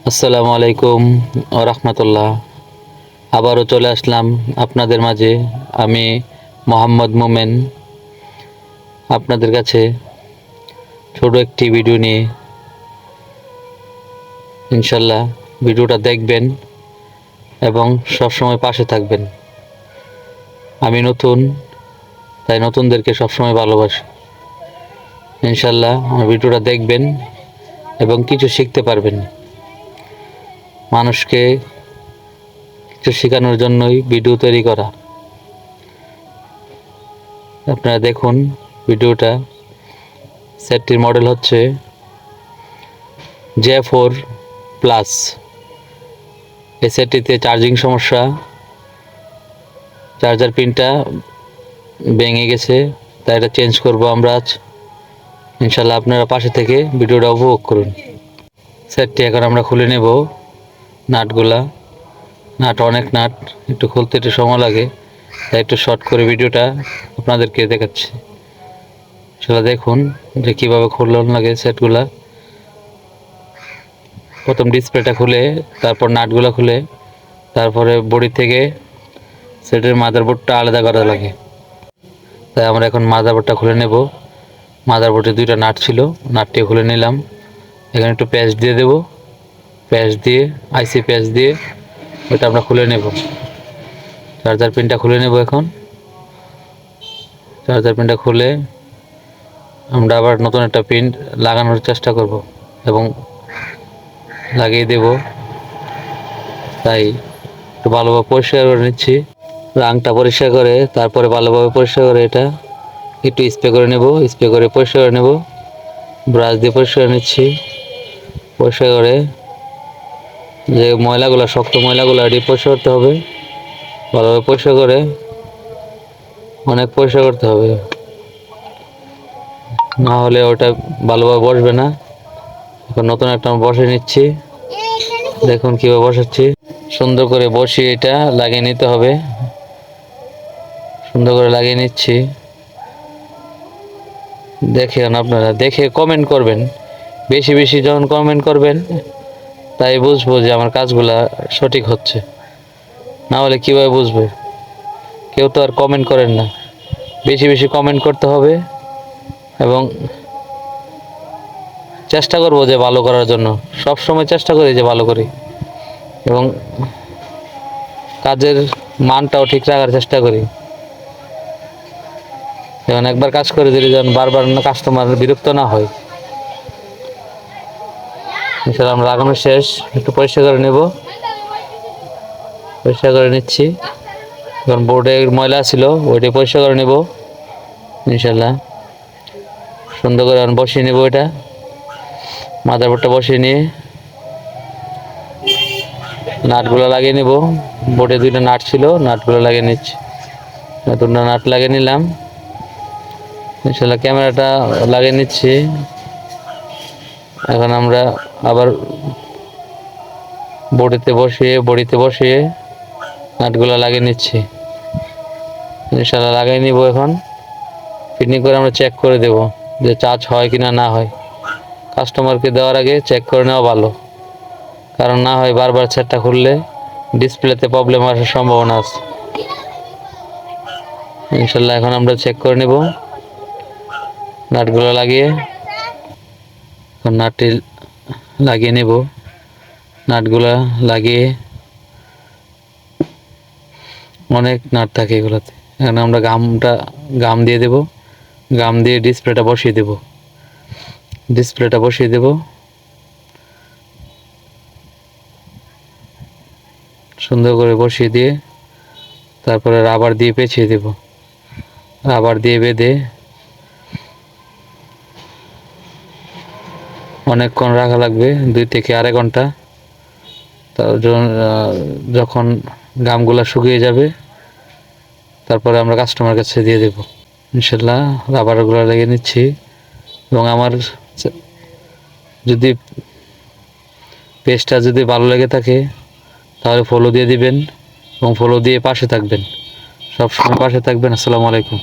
আসসালামু আলাইকুম ওয়া রাহমাতুল্লাহ। আবারও চলে আসলাম আপনাদের মাঝে। আমি মোহাম্মদ মোমেন আপনাদের কাছে ছোট একটি ভিডিও নিয়ে। ইনশাল্লাহ ভিডিওটা দেখবেন এবং সবসময় পাশে থাকবেন। আমি নতুন, তাই নতুনদেরকে সবসময় ভালোবাসি। ইনশাল্লাহ আমার ভিডিওটা দেখবেন এবং কিছু শিখতে পারবেন। মানুষকে কিছু শেখানোর জন্যই ভিডিও তৈরি করা। আপনারা দেখুন ভিডিওটা। সেটটির মডেল হচ্ছে J4 Plus। এই সেটটিতে চার্জিং সমস্যা, চার্জার পিনটা ভেঙে গেছে, তাই এটা চেঞ্জ করব আমরা আজ। ইনশাল্লাহ আপনারা পাশে থেকে ভিডিওটা উপভোগ করুন। সেটটি এখন আমরা খুলে নেব। নাট অনেক নাট, একটু খুলতে একটু সময় লাগে, তাই একটু শর্ট করে ভিডিওটা আপনাদেরকে দেখাচ্ছি। সেটা দেখুন যে কীভাবে খুলন লাগে সেটগুলা। প্রথম ডিসপ্লেটা খুলে, তারপর নাটগুলো খুলে, তারপরে বডি থেকে সেটের মাদারবোর্ডটা আলাদা করা লাগে। তাই আমরা এখন মাদারবোর্ডটা খুলে নেব। মাদারবোর্ডে দুইটা নাট ছিল, নাটটি খুলে নিলাম। এখানে একটু প্যাচ দিয়ে দেব, প্যাচ দিয়ে আইসি প্যাচ দিয়ে ওটা আমরা খুলে নেব। চার্জার পিনটা খুলে নেব। এখন চার্জার পিনটা খুলে আমরা আবার নতুন একটা পিন লাগানোর চেষ্টা করব এবং লাগিয়ে দেব। তাই একটু ভালোভাবে পরিষ্কার করে নিচ্ছি। রাংটা পরিষ্কার করে তারপরে ভালোভাবে পরিষ্কার করে এটা একটু স্প্রে করে নেব। স্প্রে করে পরিষ্কার করে নেব। ব্রাশ দিয়ে পরিষ্কার করে নিচ্ছি। পরিষ্কার করে যে ময়লাগুলো, শক্ত ময়লাগুলো এটি পরিষ্কার করতে হবে। ভালোভাবে পরিষ্কার করে অনেক পরিষ্কার করতে হবে, না হলে ওটা ভালোভাবে বসবে না। এখন নতুন একটা বসে নিচ্ছি। দেখুন কীভাবে বসাচ্ছি। সুন্দর করে বসিয়ে এটা লাগিয়ে নিতে হবে। সুন্দর করে লাগিয়ে নিচ্ছি। দেখেন আপনারা, দেখে কমেন্ট করবেন। বেশি বেশি যখন কমেন্ট করবেন, তাই বুঝবো যে আমার কাজগুলা সঠিক হচ্ছে। না হলে কীভাবে বুঝবে? কেউ তো আর কমেন্ট করেন না। বেশি বেশি কমেন্ট করতে হবে এবং চেষ্টা করব যে ভালো করার জন্য। সব সময় চেষ্টা করি যে ভালো করি এবং কাজের মানটাও ঠিক রাখার চেষ্টা করি। যেমন একবার কাজ করে দিলে যেন বারবার কাস্টমার বিরক্ত না হয়। ইনশাআল্লাহ আমরা লাগানো শেষ। একটু পরিষ্কার করে নেব। পরিষ্কার করে নিচ্ছি। এখন বোর্ডে ময়লা ছিল, ওইটা পরিষ্কার করে নেব। ইনশাআল্লাহ সুন্দর করে বসিয়ে নেব। এটা মাদারবোর্ডটা বসিয়ে নিয়ে নাটগুলো লাগিয়ে নেব। বোর্ডে দুইটা নাট ছিল, নাটগুলো লাগিয়ে নিচ্ছি। নতুন নাট লাগিয়ে নিলাম। ইনশাআল্লাহ ক্যামেরাটা লাগিয়ে নিচ্ছি। এখন আমরা আবার বডিতে বসিয়ে নাটগুলো লাগিয়ে নিচ্ছি। ইনশাআল্লাহ লাগিয়ে নিব। এখন ফিটিং করে আমরা চেক করে দেব যে চার্জ হয় কিনা না হয়। কাস্টমারকে দেওয়ার আগে চেক করে নেওয়া ভালো, কারণ না হয় বারবার সেটটা খুললে ডিসপ্লেতে প্রবলেম আসার সম্ভাবনা আছে। ইনশাআল্লাহ এখন আমরা চেক করে নেব নাটগুলো লাগিয়ে। নাটটি লাগিয়ে নেব। নাটগুলো লাগিয়ে, অনেক নাট থাকে এগুলোতে। এখন আমরা গাম দিয়ে দেব। গাম দিয়ে ডিসপ্লেটা বসিয়ে দেব। সুন্দর করে বসিয়ে দিয়ে তারপরে রাবার দিয়ে পেঁচিয়ে দেব। রাবার দিয়ে বেঁধে অনেকক্ষণ রাখা লাগবে, 2 থেকে আড়াই ঘন্টা। যখন গামগুলা শুকিয়ে যাবে, তারপরে আমরা কাস্টমার কাছে দিয়ে দেব। ইনশাআল্লাহ রাবারগুলো লাগিয়ে নিচ্ছি। এবং আমার যদি পেজটা যদি ভালো লেগে থাকে তাহলে ফলো দিয়ে দিবেন এবং ফলো দিয়ে পাশে থাকবেন। সবসময় পাশে থাকবেন। আসসালামু আলাইকুম।